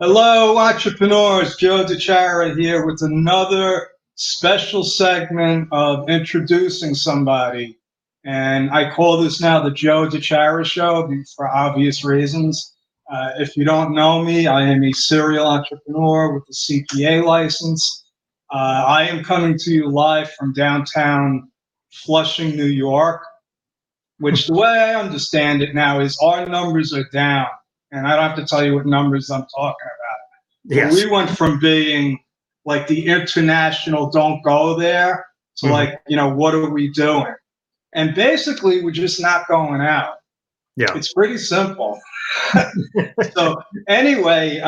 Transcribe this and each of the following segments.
Hello, entrepreneurs. Joe DeChara here with another special segment of introducing somebody. And I call this now the Joe DeChara Show for obvious reasons. If you don't know me, I am a serial entrepreneur with a CPA license. I am coming to you live from downtown Flushing, New York, which the way I understand it now is our numbers are down. And I don't have to tell you what numbers I'm talking about. But Yes. we went from being like the international don't go there to Mhm. like, what are we doing? And basically, we're just not going out. Yeah. It's pretty simple. So, anyway,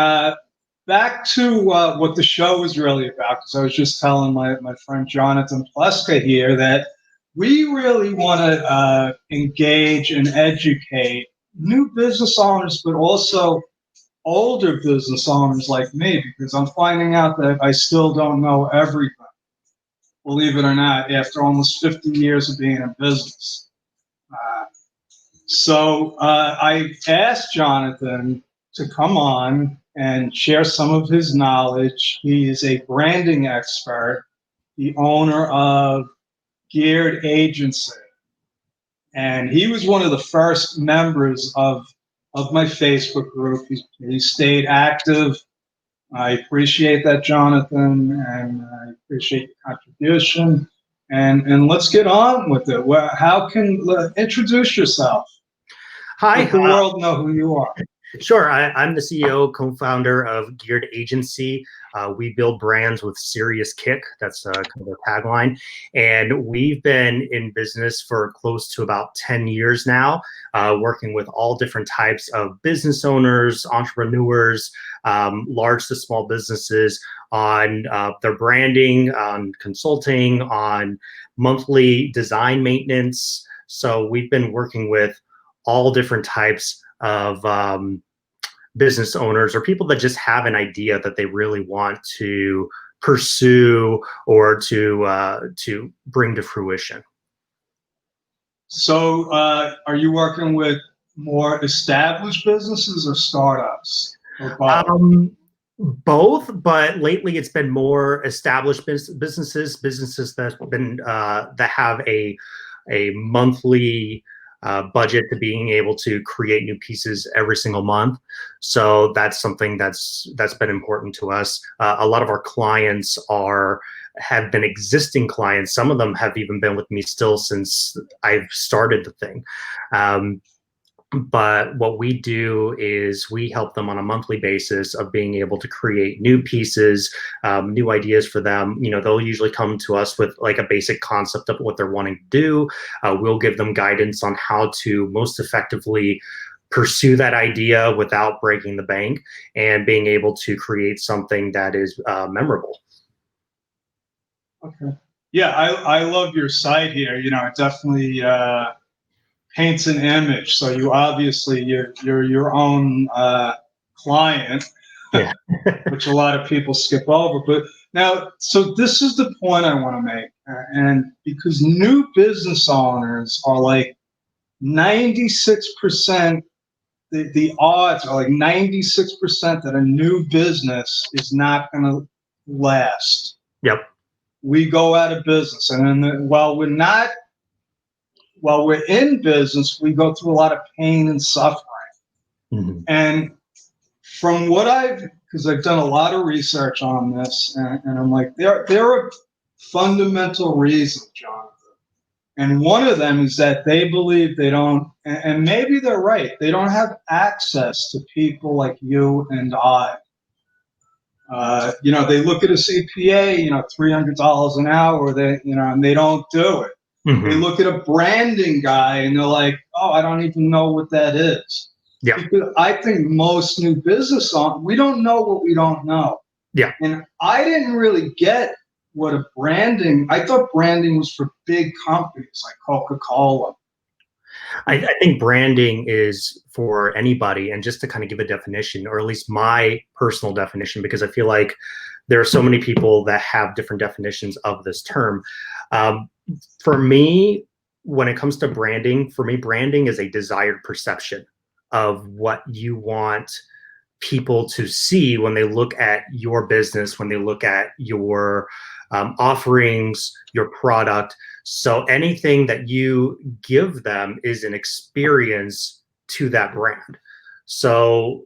back to what the show is really about, because I was just telling my friend Jonathan Pleska here that we really want to engage and educate new business owners, but also older business owners like me, because I'm finding out that I still don't know everything, believe it or not, after almost 50 years of being in business. Uh, so I asked Jonathan to come on and share some of his knowledge. He is a branding expert, the owner of Geared Agency. And he was one of the first members of my Facebook group. He stayed active. I appreciate that, Jonathan, and I appreciate your contribution. And let's get on with it. Well, how can introduce yourself? Hi. Let the world know who you are. Sure. I'm the CEO, co-founder of Geared Agency. We build brands with serious kick. That's kind of a tagline. And we've been in business for close to about 10 years now, working with all different types of business owners, entrepreneurs, large to small businesses on their branding, on consulting, on monthly design maintenance. So we've been working with all different types of business owners or people that just have an idea that they really want to pursue or to bring to fruition. So, are you working with more established businesses or startups, or both? Both, but lately it's been more established businesses that have a monthly budget to being able to create new pieces every single month. So that's something that's been important to us. A lot of our clients have been existing clients. Some of them have even been with me still since I've started the thing. But what we do is we help them on a monthly basis of being able to create new pieces, new ideas for them. They'll usually come to us with like a basic concept of what they're wanting to do. We'll give them guidance on how to most effectively pursue that idea without breaking the bank and being able to create something that is memorable. Okay. Yeah, I love your site here. It definitely paints an image. So you obviously you're your own client, Yeah. which a lot of people skip over. But now, so this is the point I want to make, and because new business owners are like 96%, the odds are like 96% that a new business is not going to last. Yep. We go out of business, and then while we're in business, we go through a lot of pain and suffering. Mm-hmm. And from what because I've done a lot of research on this, and I'm like, there are fundamental reasons, Jonathan. And one of them is that they believe they don't, and maybe they're right, they don't have access to people like you and I. They look at a CPA, $300 an hour, and they don't do it. Mm-hmm. They look at a branding guy and they're like, oh, I don't even know what that is. Yeah. Because I think most new business we don't know what we don't know. Yeah. And I didn't really get I thought branding was for big companies like Coca-Cola. I think branding is for anybody. And just to kind of give a definition, or at least my personal definition, because I feel like there are so many people that have different definitions of this term. For me, when it comes to branding, branding is a desired perception of what you want people to see when they look at your business, when they look at your offerings, your product. So anything that you give them is an experience to that brand. So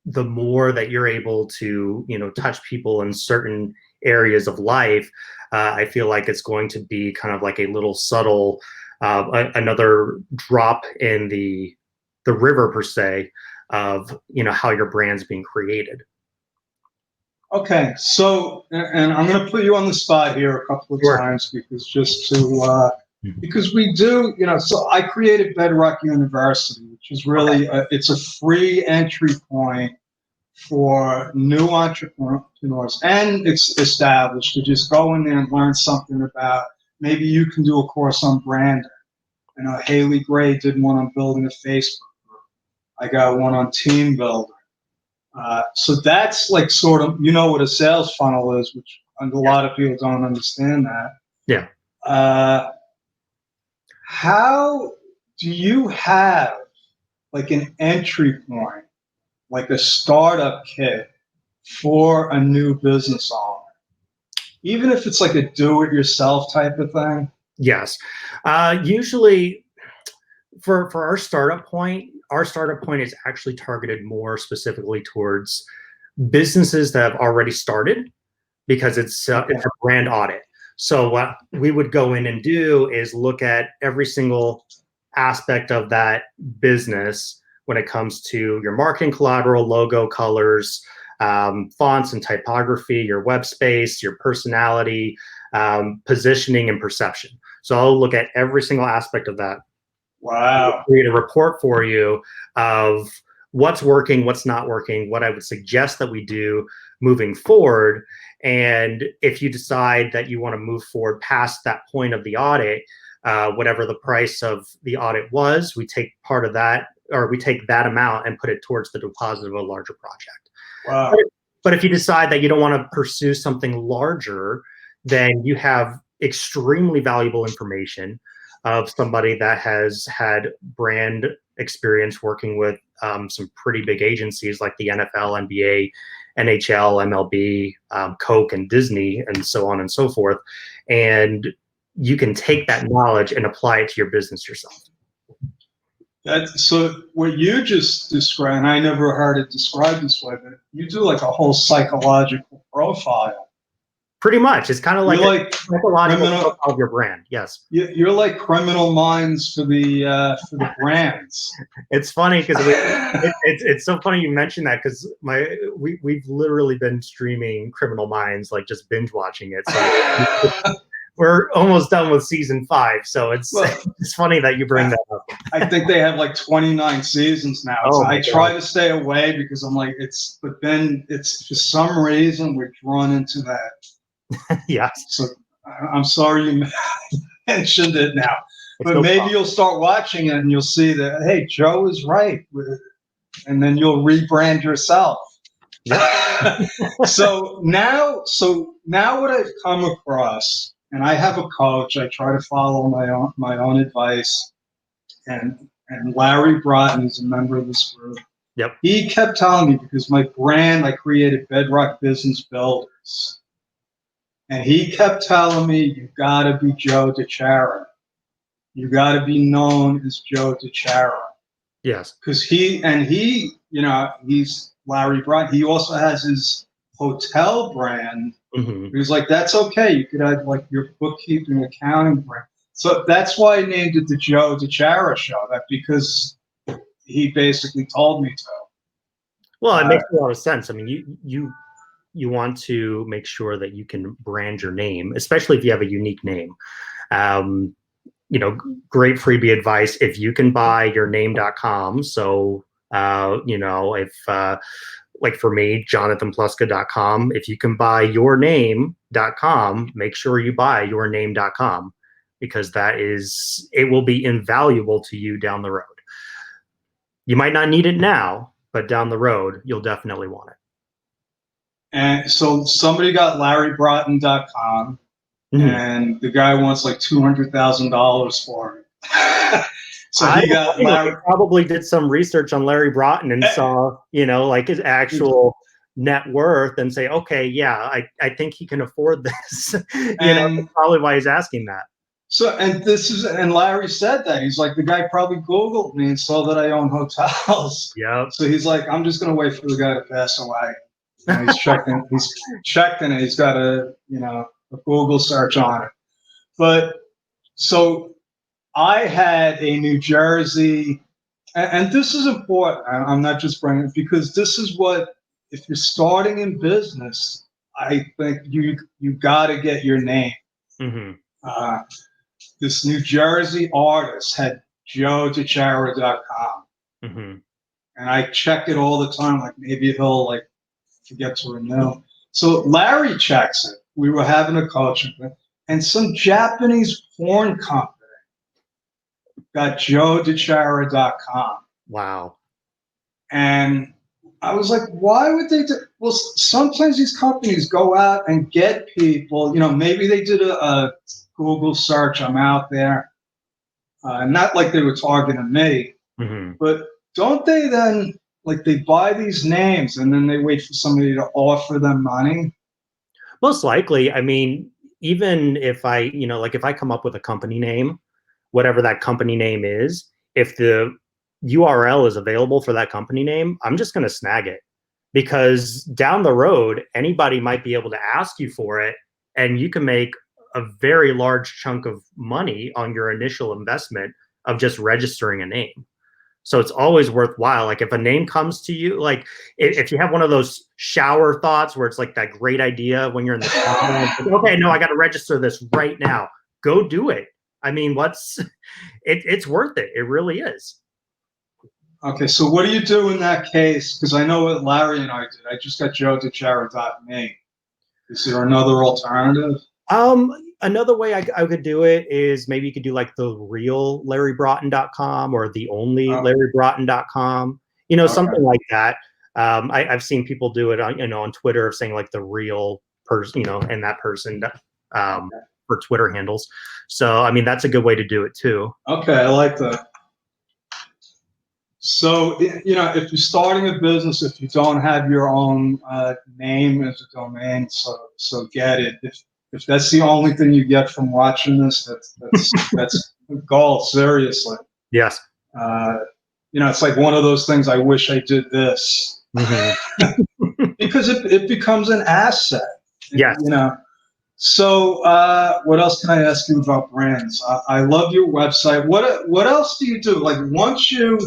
the more that you're able to, touch people in certain areas of life, I feel like it's going to be kind of like a little subtle, another drop in the river per se of, how your brand's being created. Okay, so, and I'm going to put you on the spot here a couple of times because we do, so I created Bedrock University, which is really, it's a free entry point for new entrepreneurs and established to just go in there and learn something about, maybe you can do a course on branding. Haley Gray did one on building a Facebook group. I got one on team building. So that's like sort of, what a sales funnel is, which a lot of people don't understand that. Yeah. How do you have like an entry point, like a startup kit for a new business owner, even if it's like a do-it-yourself type of thing? Yes. Usually for our startup point is actually targeted more specifically towards businesses that have already started, because it's a brand audit. So what we would go in and do is look at every single aspect of that business when it comes to your marketing collateral, logo, colors, fonts and typography, your web space, your personality, positioning and perception. So I'll look at every single aspect of that. Wow. Create a report for you of what's working, what's not working, what I would suggest that we do moving forward. And if you decide that you want to move forward past that point of the audit, whatever the price of the audit was, we take part of that, or we take that amount and put it towards the deposit of a larger project. Wow. But if you decide that you don't want to pursue something larger, then you have extremely valuable information of somebody that has had brand experience working with some pretty big agencies like the NFL, NBA, NHL, MLB, Coke, and Disney, and so on and so forth. And you can take that knowledge and apply it to your business yourself. So what you just described, and I never heard it described this way, but you do like a whole psychological profile. Pretty much. It's kind of like a psychological profile of your brand. Yes. You're like Criminal Minds for the brands. It's funny because it's so funny you mentioned that, because we've literally been streaming Criminal Minds, like just binge watching it. So we're almost done with season 5, so it's funny that you bring that up. I think they have like 29 seasons now. Oh, so I try to stay away because I'm like, but then it's for some reason we're drawn into that. Yes. So I'm sorry you mentioned it now, but maybe you'll start watching it and you'll see that, hey, Joe is right, and then you'll rebrand yourself. Yeah. So now what I've come across, and I have a coach. I try to follow my own advice, and Larry Broughton is a member of this group. Yep. He kept telling me, because my brand, I created Bedrock Business Builders. And he kept telling me, you got to be Joe DiChiara. You got to be known as Joe DiChiara. Yes. Because he's Larry Broughton. He also has his hotel brand. Mm-hmm. He was like, that's okay. You could have like your bookkeeping, accounting brand. So that's why I named it the Joe DiChiara Show. That because he basically told me to. Well, it makes a lot of sense. I mean, you want to make sure that you can brand your name, especially if you have a unique name. Great freebie advice. If you can buy yourname.com, so, if, like for me, jonathanpleska.com, if you can buy yourname.com, make sure you buy yourname.com, because it will be invaluable to you down the road. You might not need it now, but down the road, you'll definitely want it. And so somebody got LarryBroughton.com, and the guy wants like $200,000 for it. So I he got Larry. probably did some research on Larry Broughton and saw, like his actual net worth and say, okay, yeah, I think he can afford this. That's probably why he's asking that. So, and Larry said that. He's like, the guy probably Googled me and saw that I own hotels. Yep. So he's like, I'm just going to wait for the guy to pass away. And he's checked in it. He's got a Google search on it. But so I had a New Jersey, and this is important. I'm not just bringing it because this is what, if you're starting in business, I think you got to get your name. Mm-hmm. This New Jersey artist had joedechara.com. Mm-hmm. And I check it all the time, like maybe he'll like forget to renew. So Larry checks it. We were having a coaching thing, and some Japanese porn company got joedechara.com. Wow. And I was like, why would they do? Well, sometimes these companies go out and get people, maybe they did a Google search, I'm out there. Not like they were targeting me, mm-hmm. but don't they then, like they buy these names and then they wait for somebody to offer them money? Most likely. I mean, even if I, if I come up with a company name, whatever that company name is, if the URL is available for that company name, I'm just going to snag it, because down the road, anybody might be able to ask you for it, and you can make a very large chunk of money on your initial investment of just registering a name. So it's always worthwhile. Like if a name comes to you, like if you have one of those shower thoughts where it's like that great idea when you're in the shower, like, okay, no, I got to register this right now. Go do it. I mean, it's worth it. It really is. Okay, so what do you do in that case? Because I know what Larry and I did. I just got joedechara.me. Is there another alternative? Another way I could do it is maybe you could do like the real LarryBroughton.com or the only LarryBroughton.com, something like that. I've seen people do it on Twitter, saying like the real person, and that person for Twitter handles. So, I mean, that's a good way to do it too. Okay, I like that. So, if you're starting a business, if you don't have your own name as a domain, so get it. If that's the only thing you get from watching this, that's gold, seriously. Yes. It's like one of those things, I wish I did this. Mm-hmm. Because it becomes an asset. Yes. So what else can I ask you about brands? I love your website. What else do you do? Like once you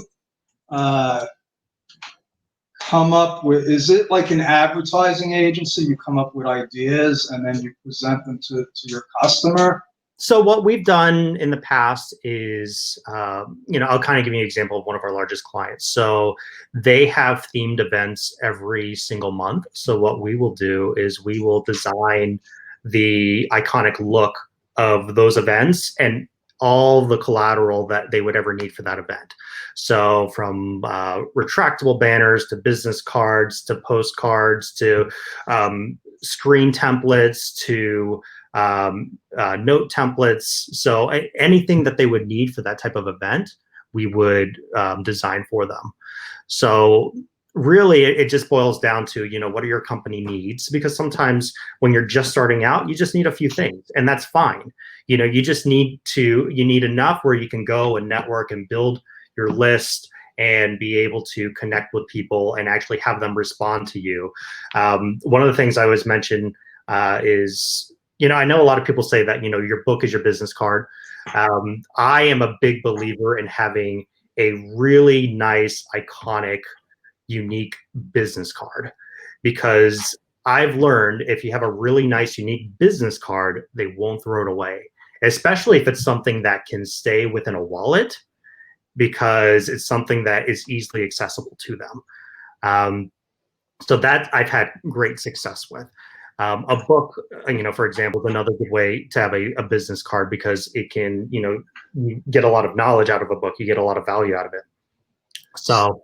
come up with, is it like an advertising agency? You come up with ideas and then you present them to your customer? So what we've done in the past is, I'll kind of give you an example of one of our largest clients. So they have themed events every single month. So what we will do is we will design the iconic look of those events and all the collateral that they would ever need for that event. So from retractable banners to business cards to postcards to screen templates to note templates. So anything that they would need for that type of event, we would design for them. So really, it just boils down to, what are your company needs? Because sometimes when you're just starting out, you just need a few things, and that's fine. You just need enough where you can go and network and build your list and be able to connect with people and actually have them respond to you. One of the things I always mention is, I know a lot of people say that, your book is your business card. I am a big believer in having a really nice, iconic, unique business card, because I've learned if you have a really nice, unique business card, they won't throw it away, especially if it's something that can stay within a wallet, because it's something that is easily accessible to them. So that I've had great success with. A book, for example, is another good way to have a business card, because it can, you get a lot of knowledge out of a book. You get a lot of value out of it. So.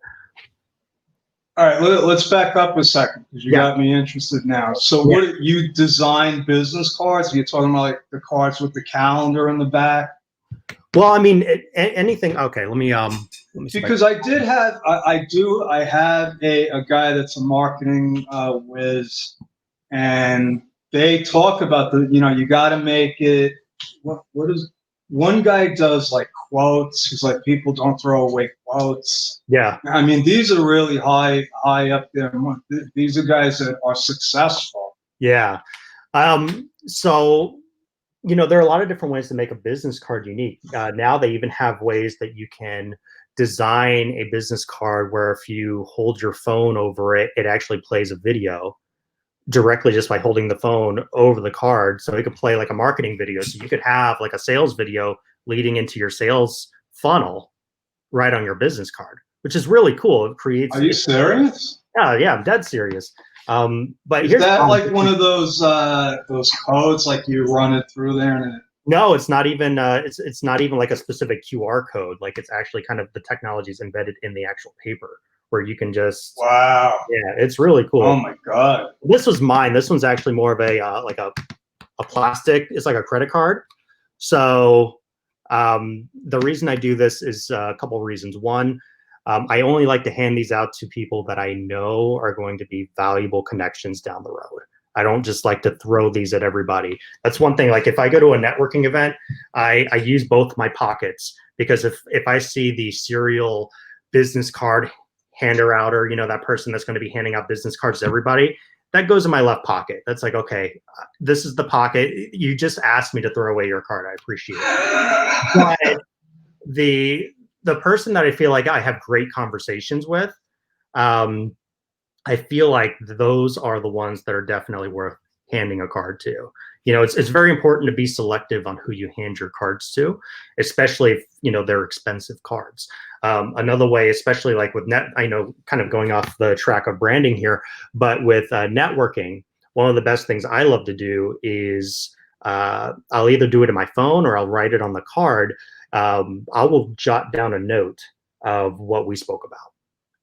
All right, let's back up a second, because you got me interested now. So what, you design business cards? You're talking about like the cards with the calendar in the back? Well, I mean, anything. Okay, let me see Because I did have, I have a guy that's a marketing whiz, and they talk about you got to make it. What is one guy does like quotes? He's like, people don't throw away quotes. Yeah. I mean, these are really high up there. These are guys that are successful. Yeah. So, there are a lot of different ways to make a business card unique. Now they even have ways that you can design a business card where if you hold your phone over it, it actually plays a video directly just by holding the phone over the card. So it could play like a marketing video. So you could have like a sales video leading into your sales funnel right on your business card, which is really cool. It creates. Are you serious? Yeah, I'm dead serious. But Is here's that like one of those codes, like you run it through there and it... No, it's not even. It's not even like a specific QR code. Like it's actually kind of the technology is embedded in the actual paper where you can just. Wow. Yeah, it's really cool. Oh my God. This was mine. This one's actually more of a like a plastic. It's like a credit card. So the reason I do this is a couple of reasons. One, I only like to hand these out to people that I know are going to be valuable connections down the road. I don't just like to throw these at everybody. That's one thing. Like if I go to a networking event, I use both my pockets, because if I see the serial business card hander outer, that person that's going to be handing out business cards to everybody, that goes in my left pocket. That's like, okay, this is the pocket. You just asked me to throw away your card. I appreciate it. But the person that I feel like I have great conversations with, I feel like those are the ones that are definitely worth handing a card to. It's very important to be selective on who you hand your cards to, especially if, they're expensive cards. Another way, especially like with I know kind of going off the track of branding here, but with networking, one of the best things I love to do is I'll either do it in my phone or I'll write it on the card. I will jot down a note of what we spoke about,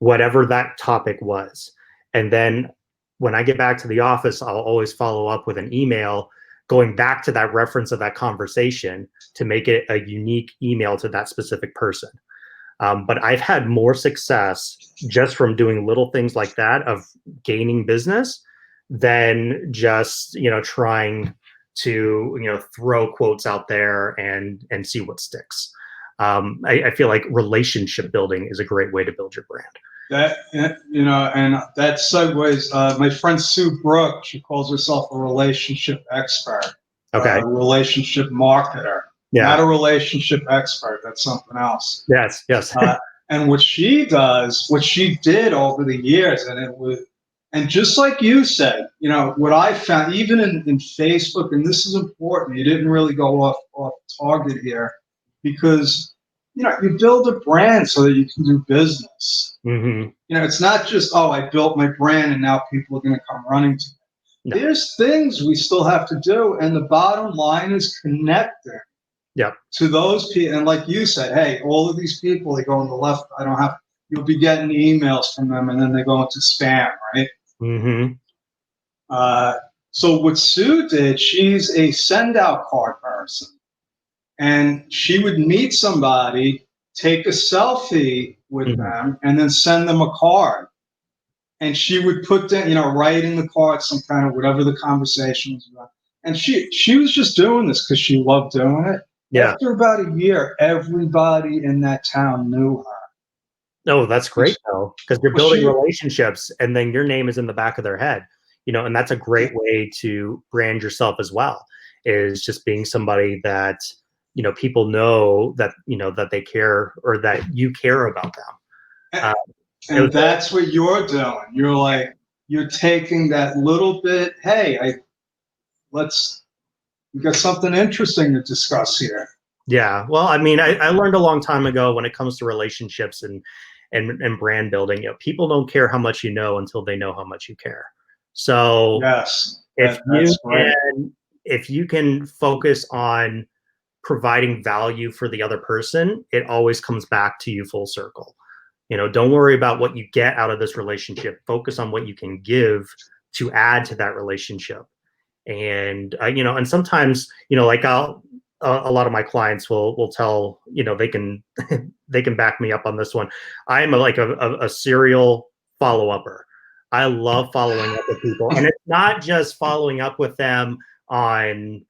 whatever that topic was. And then when I get back to the office, I'll always follow up with an email going back to that reference of that conversation to make it a unique email to that specific person. But I've had more success just from doing little things like that of gaining business than just, trying to, throw quotes out there and see what sticks. I feel like relationship building is a great way to build your brand. That, and that segues. My friend Sue Brooke, she calls herself a relationship expert. Okay. A relationship marketer. Yeah. Not a relationship expert. That's something else. Yes. And what she does, what she did over the years, and just like you said, what I found, even in Facebook, and this is important, you didn't really go off target here, because you build a brand so that you can do business. Mm-hmm. It's not just, I built my brand and now people are going to come running to me. No. There's things we still have to do, and the bottom line is connecting. Yep. To those people. And like you said, hey, all of these people, they go on the left. You'll be getting emails from them, and then they go into spam, right? Mm-hmm. So what Sue did, she's a send out card person. And she would meet somebody, take a selfie with them, and then send them a card. And she would put down, write in the card some kind of whatever the conversation was about. And she was just doing this because she loved doing it. Yeah. After about a year, everybody in that town knew her. No, that's great though, because you're building relationships, and then your name is in the back of their head. And that's a great way to brand yourself as well. Is just being somebody that people know that that they care, or that you care about them. And that's what you're doing. You're taking that little bit. Hey, we got something interesting to discuss here. Yeah. Well, I mean, I learned a long time ago when it comes to relationships and brand building, people don't care how much you know until they know how much you care. So yes, if you can focus on providing value for the other person, it always comes back to you full circle. Don't worry about what you get out of this relationship. Focus on what you can give to add to that relationship. And and sometimes like a lot of my clients will tell, they can they can back me up on this one. I'm a serial follow-upper. I love following up with people, and it's not just following up with them on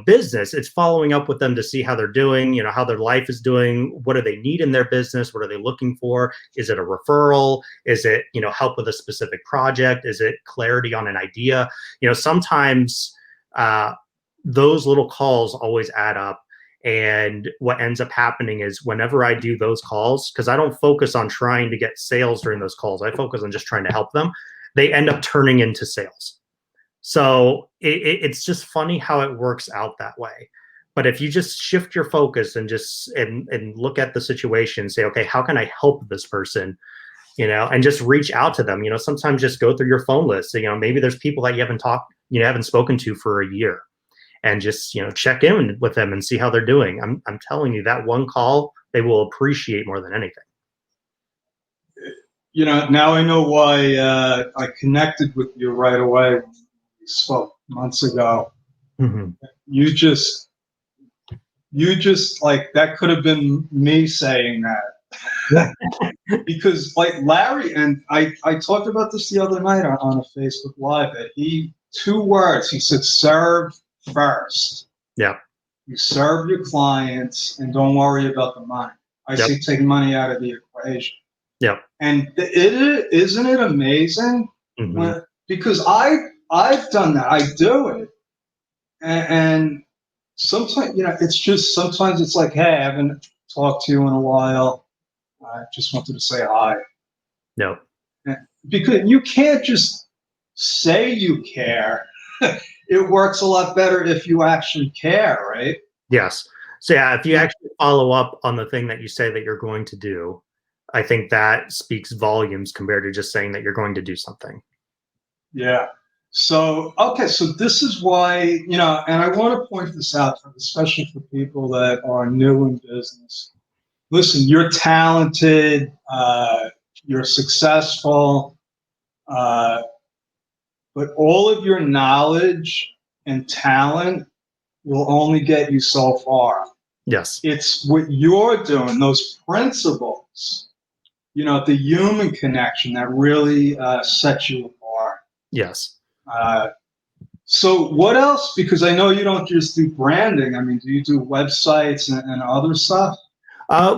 business. It's following up with them to see how they're doing, how their life is doing. What do they need in their business? What are they looking for? Is it a referral? Is it, help with a specific project? Is it clarity on an idea? Sometimes those little calls always add up. And what ends up happening is whenever I do those calls, because I don't focus on trying to get sales during those calls, I focus on just trying to help them, they end up turning into sales. So it's just funny how it works out that way. But if you just shift your focus and just and look at the situation, say, okay, how can I help this person? And just reach out to them. Sometimes just go through your phone list. Maybe there's people that you haven't spoken to for a year, and just check in with them and see how they're doing. I'm telling you, that one call they will appreciate more than anything. Now I know why I connected with you right away. We spoke months ago. Mm-hmm. You just like, that could have been me saying that. Because like Larry, and I talked about this the other night on a Facebook Live, that 2 words, he said, serve first. Yeah. You serve your clients and don't worry about the money. I say take money out of the equation. Yeah. And isn't it amazing? Mm-hmm. Because I've done that. I do it. And sometimes, sometimes it's like, hey, I haven't talked to you in a while. I just wanted to say hi. No. Because you can't just say you care. It works a lot better if you actually care, right? Yes. So yeah, if you actually follow up on the thing that you say that you're going to do, I think that speaks volumes compared to just saying that you're going to do something. Yeah. So, okay, so this is why, and I want to point this out, especially for people that are new in business. Listen, you're talented, you're successful, but all of your knowledge and talent will only get you so far. Yes. It's what you're doing, those principles, the human connection that really sets you apart. Yes. So what else? Because I know you don't just do branding. I mean, do you do websites and other stuff?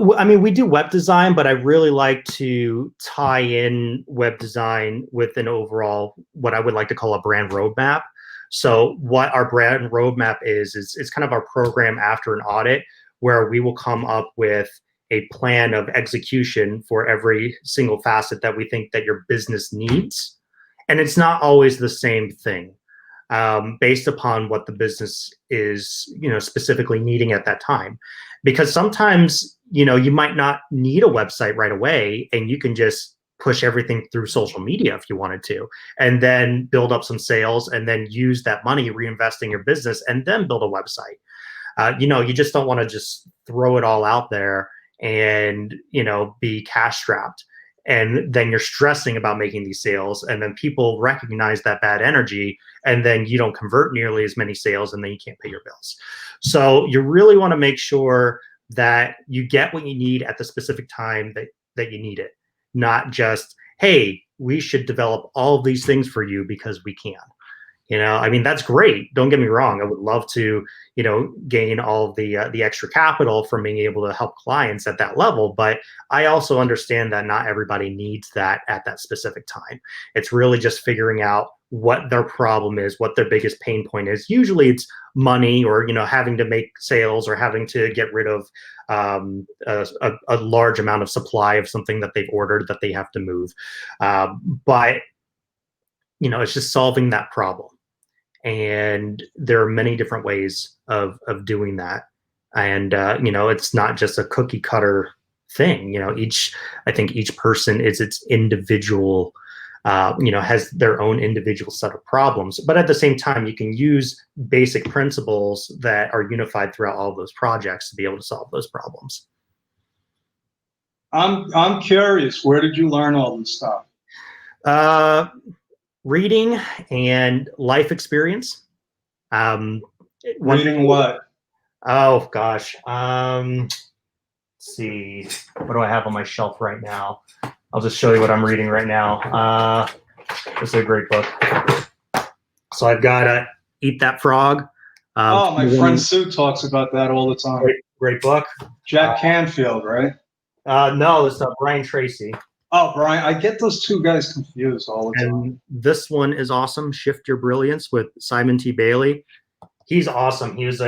We do web design, but I really like to tie in web design with an overall, what I would like to call a brand roadmap. So what our brand roadmap is kind of our program after an audit, where we will come up with a plan of execution for every single facet that we think that your business needs. And it's not always the same thing, based upon what the business is, specifically needing at that time. Because sometimes, you might not need a website right away, and you can just push everything through social media if you wanted to, and then build up some sales, and then use that money, reinvest in your business, and then build a website. You just don't want to just throw it all out there and, be cash strapped. And then you're stressing about making these sales, and then people recognize that bad energy, and then you don't convert nearly as many sales, and then you can't pay your bills. So you really want to make sure that you get what you need at the specific time that you need it, not just, hey, we should develop all of these things for you because we can. That's great. Don't get me wrong. I would love to, gain all of the extra capital from being able to help clients at that level. But I also understand that not everybody needs that at that specific time. It's really just figuring out what their problem is, what their biggest pain point is. Usually it's money, or, having to make sales, or having to get rid of a large amount of supply of something that they've ordered that they have to move. But it's just solving that problem. And there are many different ways of doing that. And, it's not just a cookie cutter thing. I think each person is its individual, has their own individual set of problems. But at the same time, you can use basic principles that are unified throughout all of those projects to be able to solve those problems. I'm curious, where did you learn all this stuff? Reading and life experience. Reading what? Oh gosh. Let's see. What do I have on my shelf right now? I'll just show you what I'm reading right now. This is a great book. So I've got Eat That Frog. Oh, my friend Sue talks about that all the time. Great book. Jack Canfield, right? No, it's Brian Tracy. Oh, Brian, I get those two guys confused all the time. And this one is awesome. Shift Your Brilliance with Simon T. Bailey. He's awesome. He was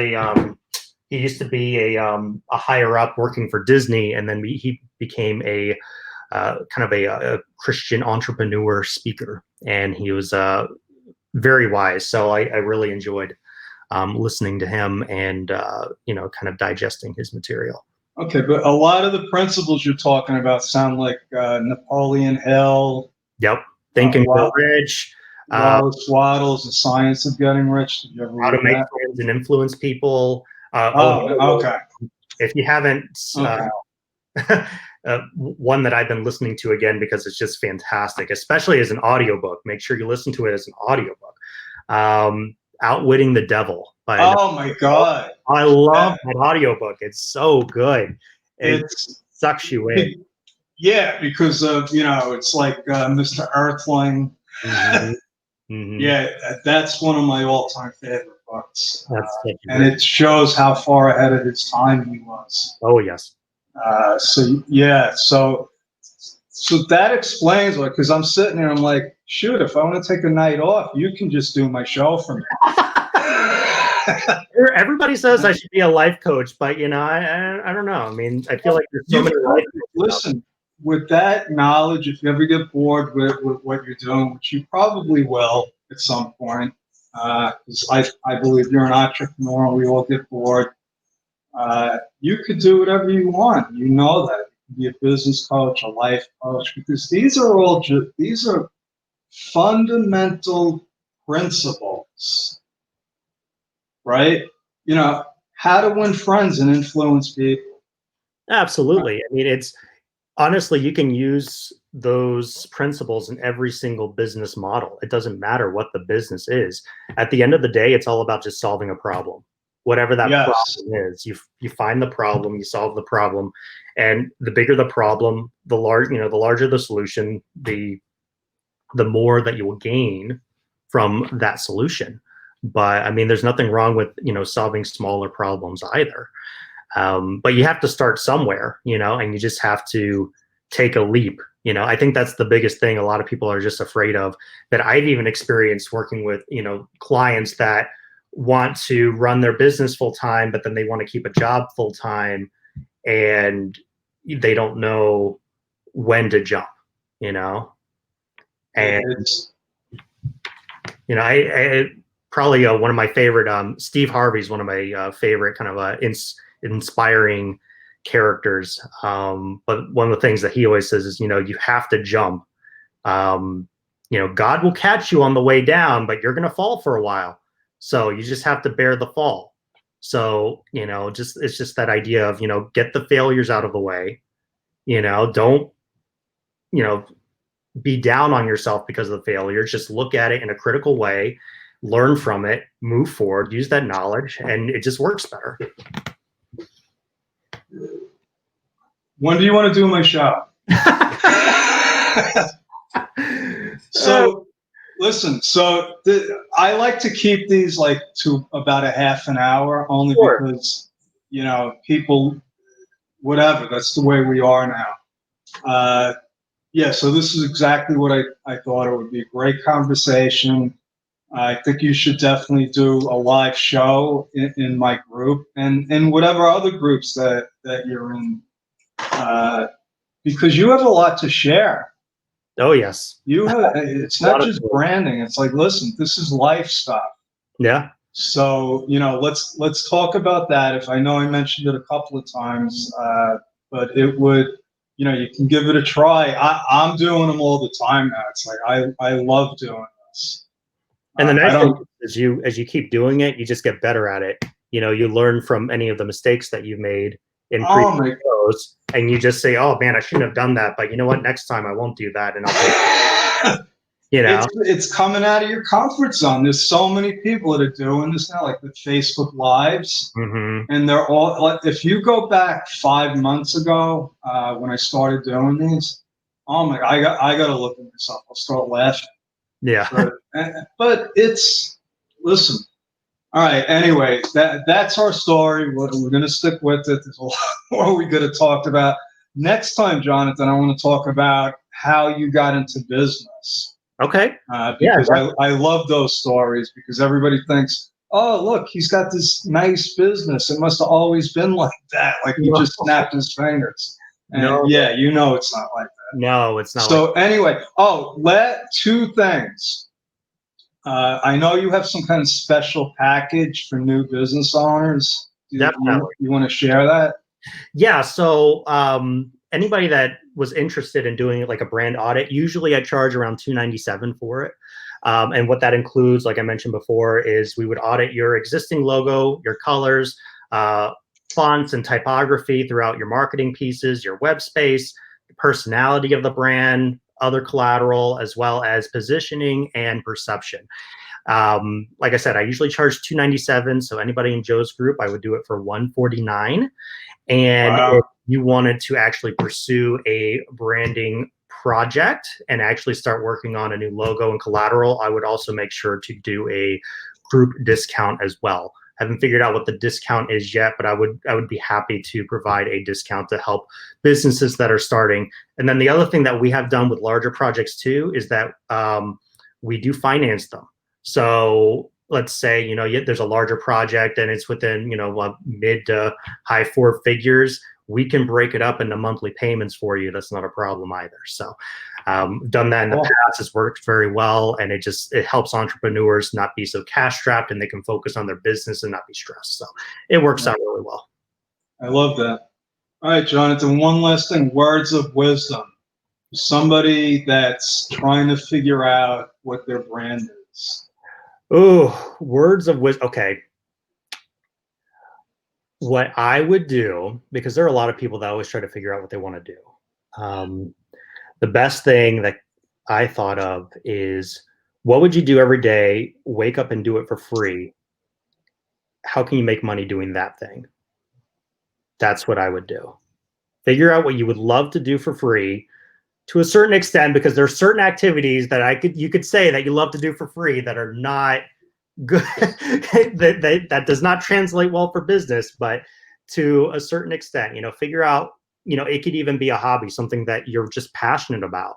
he used to be a higher up working for Disney, and then he became a kind of a Christian entrepreneur speaker, and he was very wise. So I really enjoyed listening to him and kind of digesting his material. Okay, but a lot of the principles you're talking about sound like Napoleon Hill. Yep. Think and Grow Rich. Wallace Waddles, The Science of Getting Rich. Did you ever How to read Make that? Friends and Influence People. Okay. If you haven't, one that I've been listening to again because it's just fantastic, especially as an audiobook. Make sure you listen to it as an audiobook. Outwitting the Devil. Oh my God. I love that audiobook. It's so good. It sucks you in. Yeah, because of, it's like Mr. Earthling. Mm-hmm. Mm-hmm. Yeah, that's one of my all-time favorite books. And it shows how far ahead of its time he was. Oh, yes. So that explains why, because I'm sitting there, I'm like, shoot, if I want to take a night off, you can just do my show for me. Everybody says I should be a life coach, but I don't know. I mean, I feel like there's so many life coaches. Listen, with that knowledge, if you ever get bored with what you're doing, which you probably will at some point, because I believe you're an entrepreneur and we all get bored, you could do whatever you want. You know that. You can be a business coach, a life coach, because these are fundamental principles, right? How to win friends and influence people. Absolutely. I mean, honestly, you can use those principles in every single business model. It doesn't matter what the business is. At the end of the day, it's all about just solving a problem. Whatever that problem is, you find the problem, you solve the problem, and the bigger the problem, the larger the solution, the more that you will gain from that solution. But I mean, there's nothing wrong with solving smaller problems either. But you have to start somewhere, and you just have to take a leap. I think that's the biggest thing a lot of people are just afraid of, that I've even experienced working with, clients that want to run their business full time, but then they want to keep a job full time and they don't know when to jump, And, I probably one of my favorite, Steve Harvey's one of my favorite kind of inspiring characters. But one of the things that he always says is, you have to jump. God will catch you on the way down, but you're going to fall for a while. So you just have to bear the fall. So, it's just that idea of, get the failures out of the way, don't, be down on yourself because of the failures. Just look at it in a critical way, learn from it, move forward, use that knowledge, and it just works better. When do you want to do my show? So, listen, I like to keep these like to about a half an hour, only because, people, whatever, that's the way we are now. So this is exactly what I thought it would be. A great conversation. I think you should definitely do a live show in my group and whatever other groups that you're in, because you have a lot to share. Oh, yes. It's not just branding. It's like, listen, this is life stuff. Yeah. So, let's talk about that. If I know I mentioned it a couple of times, but it would, you can give it a try. I'm doing them all the time now. It's like, I love doing this. And the nice thing is as you keep doing it, you just get better at it. You learn from any of the mistakes that you've made in previous shows, and you just say, oh man, I shouldn't have done that. But you know what? Next time I won't do that. And I'll You know, it's coming out of your comfort zone. There's so many people that are doing this now, like the Facebook Lives, and they're all like. If you go back 5 months ago when I started doing these, oh my, I got to look at myself. I'll start laughing. yeah. But it's listen. All right. Anyway, that's our story. We're going to stick with it. There's a lot more we could have talked about. Next time, Jonathan, I want to talk about how you got into business. Okay. Because I love those stories because everybody thinks, oh, look, he's got this nice business. It must have always been like that. Like he just snapped his fingers. And yeah, you know it's not like that. No, it's not. So anyway, two things. I know you have some kind of special package for new business owners. Definitely. You want to share that? Yeah. So anybody that was interested in doing like a brand audit, usually I charge around $297 for it. And what that includes, like I mentioned before, is we would audit your existing logo, your colors, fonts and typography throughout your marketing pieces, your web space, the personality of the brand, other collateral, as well as positioning and perception. Like I said, I usually charge $297. So anybody in Joe's group, I would do it for $149. And wow. If you wanted to actually pursue a branding project and actually start working on a new logo and collateral, I would also make sure to do a group discount as well. Haven't figured out what the discount is yet, but I would be happy to provide a discount to help businesses that are starting. And then the other thing that we have done with larger projects too is that we do finance them. So let's say, there's a larger project and it's within, mid to high four figures. We can break it up into monthly payments for you. That's not a problem either. So done that in the past. It's worked very well. And it helps entrepreneurs not be so cash strapped and they can focus on their business and not be stressed. So it works out really well. I love that. All right, Jonathan, one last thing, words of wisdom. Somebody that's trying to figure out what their brand is. Oh, words of wisdom. Okay. What I would do, because there are a lot of people that always try to figure out what they want to do. The best thing that I thought of is, what would you do every day? Wake up and do it for free. How can you make money doing that thing? That's what I would do. Figure out what you would love to do for free to a certain extent, because there are certain activities that you could say that you love to do for free that are not good. that does not translate well for business, but to a certain extent, figure out, it could even be a hobby, something that you're just passionate about.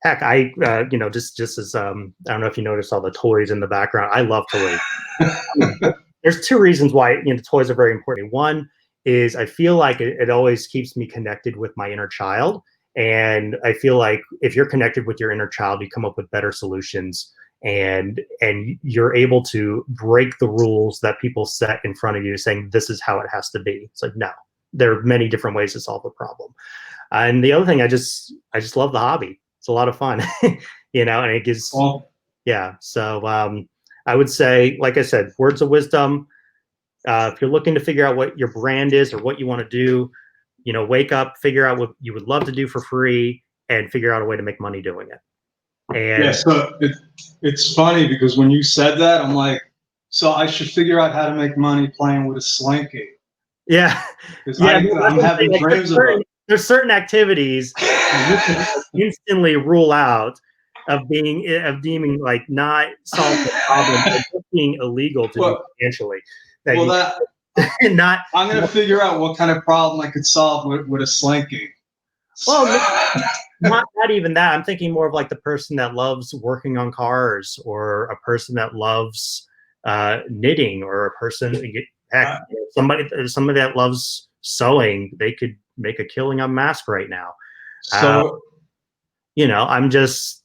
Heck, just as I don't know if you noticed all the toys in the background. I love toys. There's two reasons why toys are very important. One is I feel like it always keeps me connected with my inner child, and I feel like if you're connected with your inner child, you come up with better solutions, and you're able to break the rules that people set in front of you, saying this is how it has to be. It's like, no, there are many different ways to solve a problem. And the other thing, I just love the hobby. It's a lot of fun, and it gives, yeah. So I would say, like I said, words of wisdom. If you're looking to figure out what your brand is or what you want to do, wake up, figure out what you would love to do for free, and figure out a way to make money doing it. And yeah, so it's funny because when you said that, I'm like, so I should figure out how to make money playing with a slinky. Yeah, I'm having dreams about it. There's certain activities you can instantly rule out of deeming like not solving the problem, but just being illegal to do financially. I'm going to figure out what kind of problem I could solve with a slinky. Well, not even that. I'm thinking more of like the person that loves working on cars, or a person that loves knitting, or a person, somebody that loves sewing. They could make a killing on mask right now. So, I'm just,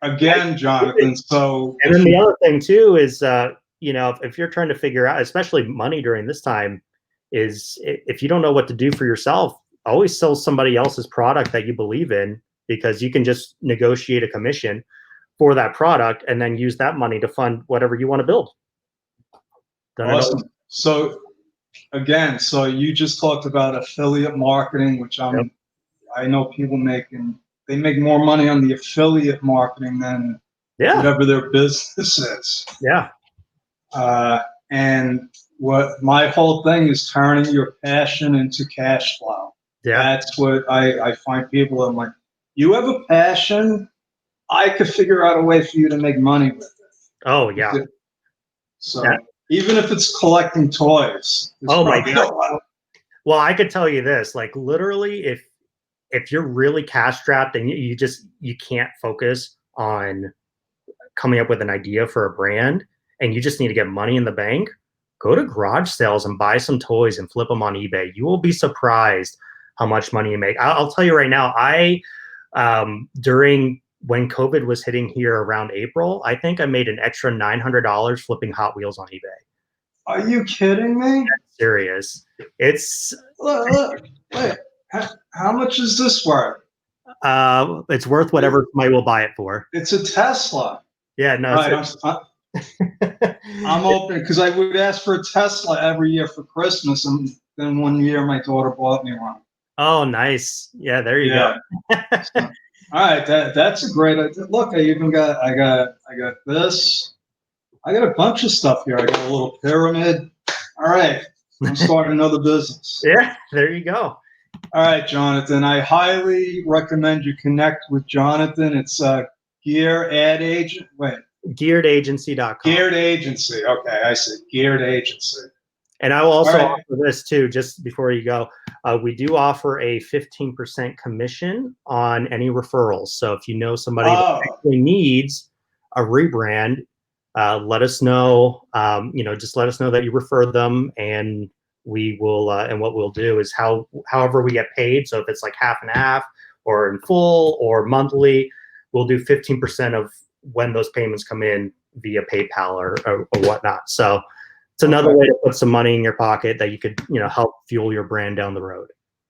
again, Jonathan. So, and then the other thing too is, if you're trying to figure out, especially money during this time, is if you don't know what to do for yourself, always sell somebody else's product that you believe in, because you can just negotiate a commission for that product and then use that money to fund whatever you want to build. Awesome. So again, so you just talked about affiliate marketing, which I know people making they make more money on the affiliate marketing than whatever their business is. Yeah. And what my whole thing is turning your passion into cash flow. Yeah. That's what I find people. I'm like, you have a passion. I could figure out a way for you to make money with it. Oh yeah. So even if it's collecting toys. Oh my God. Well, I could tell you this, like literally if you're really cash strapped and you can't focus on coming up with an idea for a brand and you just need to get money in the bank, go to garage sales and buy some toys and flip them on eBay. You will be surprised how much money you make. I'll tell you right now, during when COVID was hitting here around April, I think I made an extra $900 flipping Hot Wheels on eBay. Are you kidding me? That's serious. It's look. Wait, how much is this worth? It's worth whatever somebody will buy it for. It's a Tesla. Yeah, no. Right, I'm open because I would ask for a Tesla every year for Christmas, and then one year my daughter bought me one. Oh, nice. Yeah, there you go. So, all right, that's a great idea. Look, I got this. I got a bunch of stuff here. I got a little pyramid. All right, I'm starting another business. Yeah, there you go. All right, Jonathan. I highly recommend you connect with Jonathan. It's Gear Ad Agent. Wait. Gearedagency.com. Geared Agency. Okay, I see. Geared Agency. And I will also offer this too, just before you go. We do offer a 15% commission on any referrals. So if you know somebody that actually needs a rebrand, let us know. Just let us know that you refer them, and we will. And what we'll do is however we get paid. So if it's like half and half, or in full, or monthly, we'll do 15% of when those payments come in via PayPal or whatnot. So it's another way to put some money in your pocket that you could, help fuel your brand down the road.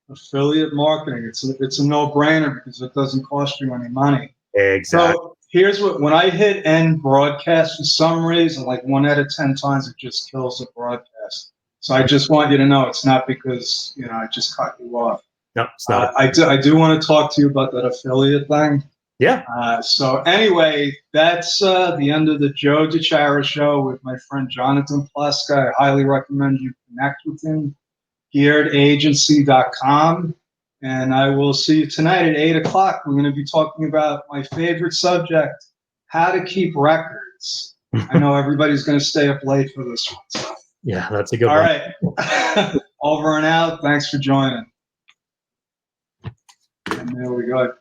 Affiliate marketing. It's a no-brainer because it doesn't cost you any money. Exactly. So here's when I hit end broadcast, for some reason, like 1 out of 10 times, it just kills the broadcast. So I just want you to know it's not because, I just cut you off. No, it's not. I do want to talk to you about that affiliate thing. Yeah. So anyway, that's the end of the Joe DiChiara show with my friend Jonathan Pleska. I highly recommend you connect with him. Gearedagency.com. And I will see you tonight at 8 o'clock. We're going to be talking about my favorite subject, how to keep records. I know everybody's going to stay up late for this one. So. Yeah, that's a good one. All right. Over and out. Thanks for joining. And there we go.